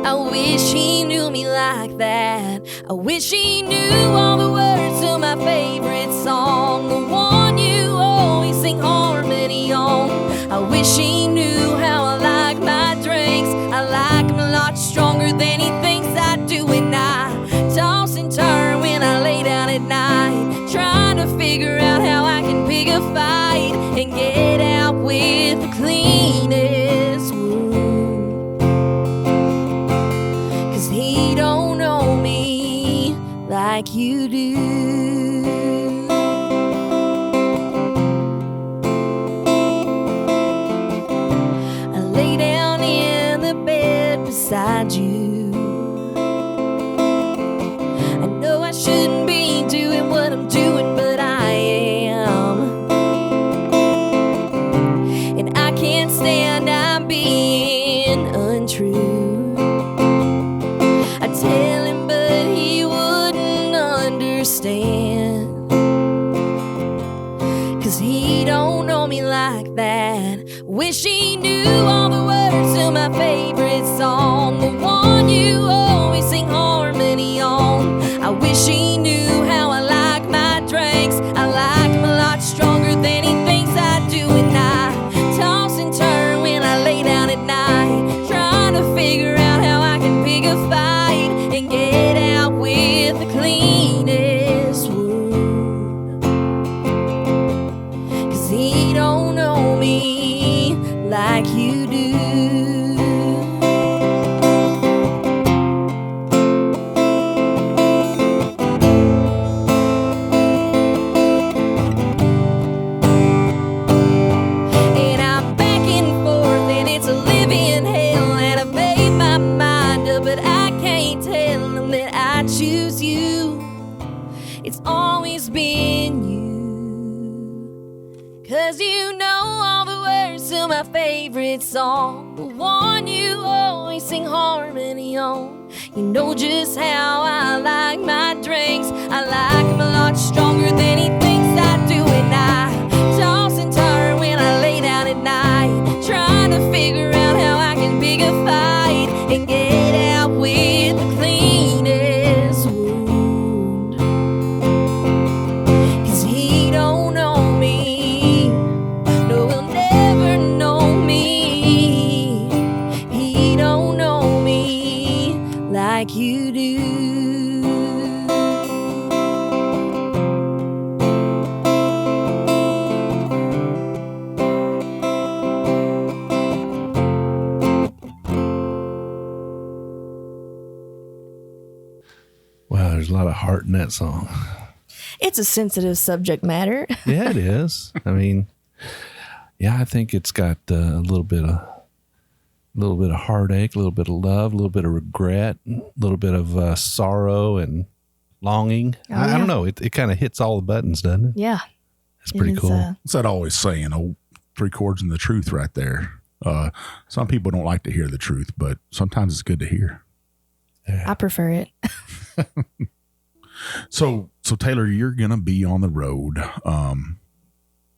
I wish he knew me like that. I wish he knew all the words to my favorite song, the one you always sing harmony on. I wish he knew how I like my drinks. I like them a lot stronger than he thinks I do. And I toss and turn when I lay down at night, trying to figure out how I can pick a fight and get out with the cleanest wound. 'Cause he don't know me like you do. I lay down in the bed beside you. I know I shouldn't be doing what I'm doing, but I am. And I can't stand I'm being untrue. I tell him, but he wouldn't understand. 'Cause he don't know me like that. Wish he knew all the words to my favorite song, the one you always sing harmony on. I wish he knew how I like my drinks. I like them a lot stronger than he thinks I do. And I toss and turn when I lay down at night, trying to figure out how I can pick a fight and get out with the cleanest wound. 'Cause he don't know me like you do. And I'm back and forth and it's a living hell, and I've made my mind up, but I can't tell them that I choose you. It's always been you. 'Cause you know all the words to my favorite song, the one you always sing harmony on. You know just how I like my drinks. I like them a lot stronger than he thinks I do. And I toss and turn when I lay down at night, trying to figure out how I can pick a fight and get out with the cleanest wound. 'Cause he don't know me. No, he'll never know me. He don't know me like you do.
Wow, there's a lot of heart in that song.
It's a sensitive subject matter.
Yeah, it is. I mean, yeah, I think it's got a little bit of heartache, a little bit of love, a little bit of regret, a little bit of sorrow and longing. I don't know. It kind of hits all the buttons, doesn't it?
Yeah.
It's pretty cool.
What's that always saying? Oh, 3 chords and the truth right there. Some people don't like to hear the truth, but sometimes it's good to hear.
I prefer it.
So Taylor, you're going to be on the road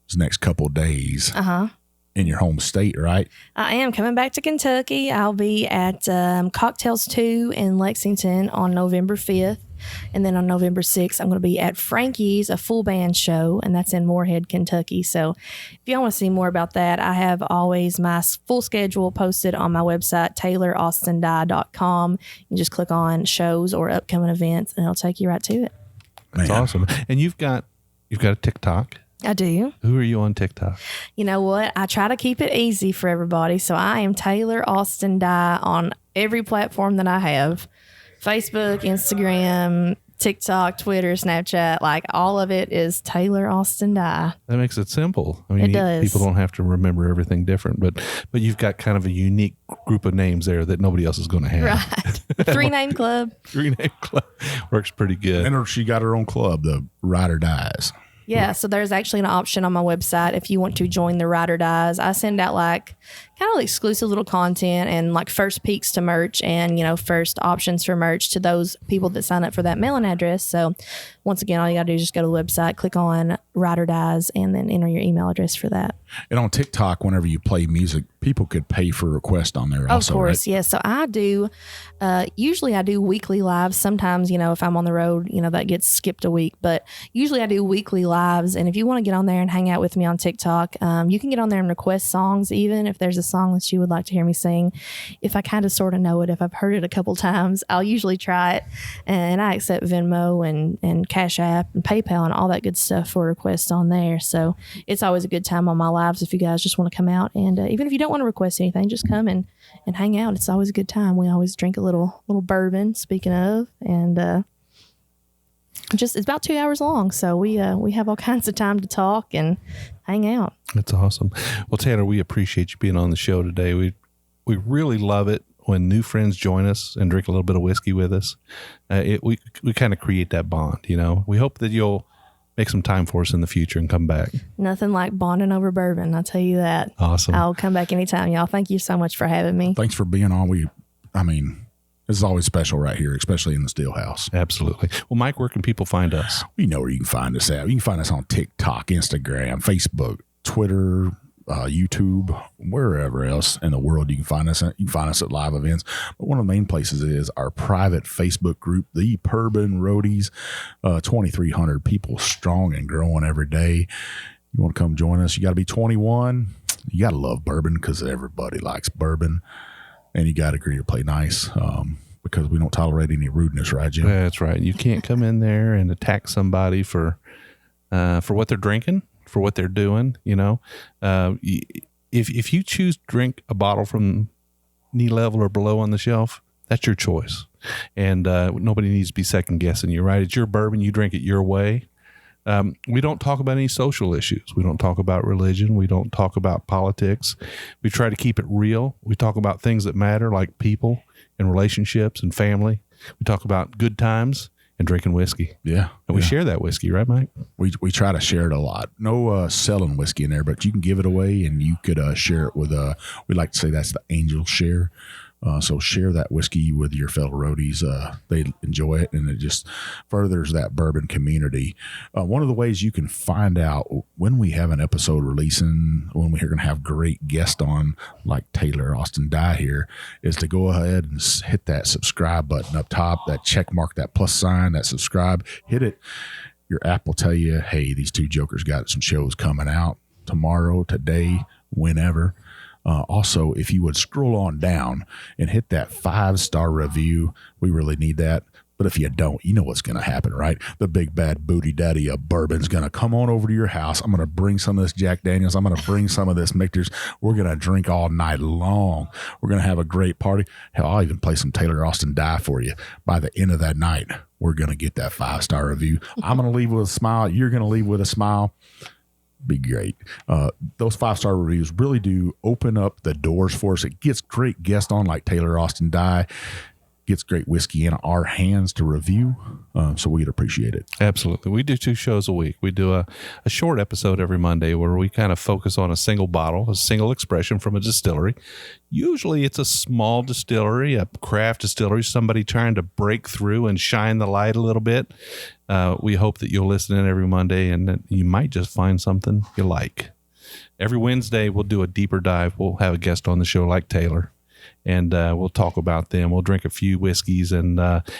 this next couple of days in your home state, right?
I am coming back to Kentucky. I'll be at Cocktails 2 in Lexington on November 5th. And then on November 6th, I'm going to be at Frankie's, a full band show, and that's in Moorhead, Kentucky. So if you want to see more about that, I have always my full schedule posted on my website, TaylorAustinDye.com. You just click on shows or upcoming events, and it'll take you right to it.
That's awesome. And you've got a TikTok.
I do.
Who are you on TikTok?
You know what? I try to keep it easy for everybody. So I am Taylor Austin Dye on every platform that I have. Facebook, Instagram, TikTok, Twitter, Snapchat, like all of it is Taylor Austin Dye.
That makes it simple. I mean,
It does.
people don't have to remember everything different, but you've got kind of a unique group of names there that nobody else is going to have.
Right. 3-name club.
3-name club works pretty good.
And she got her own club, the Ride or Dies.
Yeah, so there's actually an option on my website if you want to join the Ride or Dies. I send out like kind of exclusive little content and like first peeks to merch and, you know, first options for merch to those people that sign up for that mailing address. So once again, all you got to do is just go to the website, click on Ride or Dies, and then enter your email address for that.
And on TikTok, whenever you play music, people could pay for requests on there also,
Of course,
right?
yes. So I do, usually I do weekly lives. Sometimes, you know, if I'm on the road, you know, that gets skipped a week. But usually I do weekly lives. And if you want to get on there and hang out with me on TikTok, you can get on there and request songs, even if there's a song that you would like to hear me sing. If I kind of sort of know it, if I've heard it a couple times, I'll usually try it. And I accept Venmo and Cash App and PayPal and all that good stuff for requests on there. So it's always a good time on my lives if you guys just want to come out. And even if you don't want to request anything, just come and hang out. It's always a good time. We always drink a little bourbon, speaking of, and just it's about 2 hours long. So we have all kinds of time to talk and hang out.
That's awesome. Well, Taylor, we appreciate you being on the show today. We really love it when new friends join us and drink a little bit of whiskey with us. We kind of create that bond, you know. We hope that you'll make some time for us in the future and come back.
Nothing like bonding over bourbon, I'll tell you that.
Awesome.
I'll come back anytime, y'all. Thank you so much for having me.
Thanks for being on. This is always special right here, especially in the Steelhouse.
Absolutely. Well, Mike, where can people find us?
You know where you can find us at. You can find us on TikTok, Instagram, Facebook, Twitter, YouTube, wherever else in the world you can find us at. You can find us at live events. But one of the main places is our private Facebook group, the Bourbon Roadies, 2,300 people strong and growing every day. You want to come join us? You got to be 21. You got to love bourbon because everybody likes bourbon. And you got to agree to play nice because we don't tolerate any rudeness, right, Jim?
That's right. You can't come in there and attack somebody for what they're drinking, for what they're doing. You know, if you choose to drink a bottle from knee level or below on the shelf, that's your choice. And nobody needs to be second guessing you, right? It's your bourbon. You drink it your way. We don't talk about any social issues. We don't talk about religion. We don't talk about politics. We try to keep it real. We talk about things that matter, like people and relationships and family. We talk about good times and drinking whiskey.
Yeah.
And we share that whiskey, right, Mike?
We try to share it a lot. No selling whiskey in there, but you can give it away and you could share it with, we like to say that's the angel share. So share that whiskey with your fellow roadies. They enjoy it, and it just furthers that bourbon community. One of the ways you can find out when we have an episode releasing, when we're going to have great guests on, like Taylor Austin Dye here, is to go ahead and hit that subscribe button up top, that check mark, that plus sign, that subscribe. Hit it. Your app will tell you, hey, these two jokers got some shows coming out tomorrow, today, whenever. Also, if you would scroll on down and hit that 5-star review, we really need that. But if you don't, you know what's going to happen, right? The big bad booty daddy of bourbon's going to come on over to your house. I'm going to bring some of this Jack Daniels. I'm going to bring some of this Michter's. We're going to drink all night long. We're going to have a great party. Hell, I'll even play some Taylor Austin Dye for you. By the end of that night, we're going to get that 5-star review. I'm going to leave with a smile. You're going to leave with a smile. Be great. Those 5-star reviews really do open up the doors for us. It gets great guests on like Taylor Austin Dye, gets great whiskey in our hands to review. So we'd appreciate it.
Absolutely. We do 2 shows a week. We do a short episode every Monday where we kind of focus on a single bottle, a single expression from a distillery. Usually it's a small distillery, a craft distillery, somebody trying to break through and shine the light a little bit. We hope that you'll listen in every Monday and that you might just find something you like. Every Wednesday, we'll do a deeper dive. We'll have a guest on the show like Taylor, and we'll talk about them. We'll drink a few whiskeys and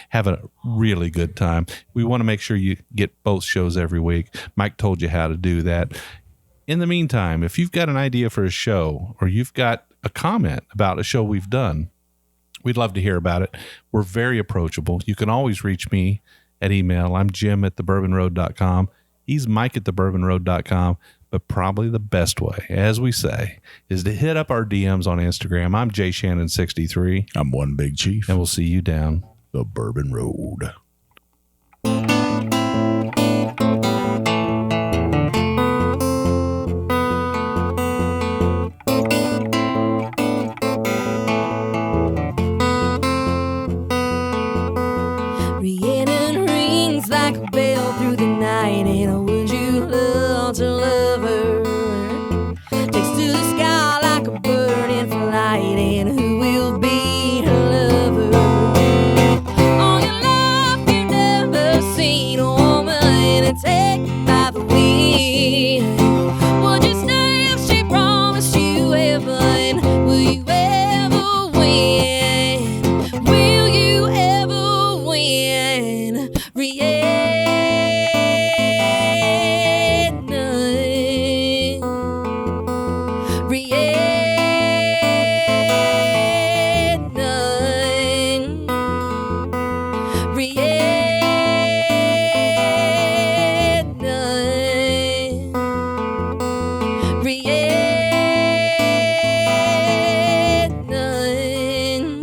have a really good time. We want to make sure you get both shows every week. Mike told you how to do that. In the meantime, if you've got an idea for a show or you've got a comment about a show we've done, we'd love to hear about it. We're very approachable. You can always reach me at email. I'm Jim@thebourbonroad.com. He's Mike at thebourbonroad.com. But probably the best way, as we say, is to hit up our DMs on Instagram. I'm JShannon63.
I'm One Big Chief.
And we'll see you down
the Bourbon Road.
Rhiannon rings like a bell through the night, and would you love to love her? Takes to the sky like a bird in flight, and who will be her lover? All your life you've never seen a woman taken by the wind. Would you stay if she promised you heaven? Will you ever win? Will you ever win? Rhiannon,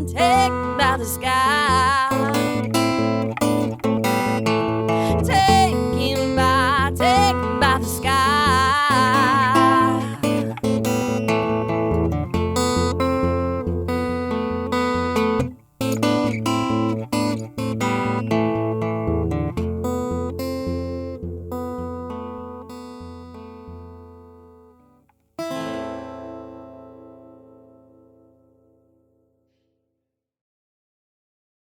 take by the sky.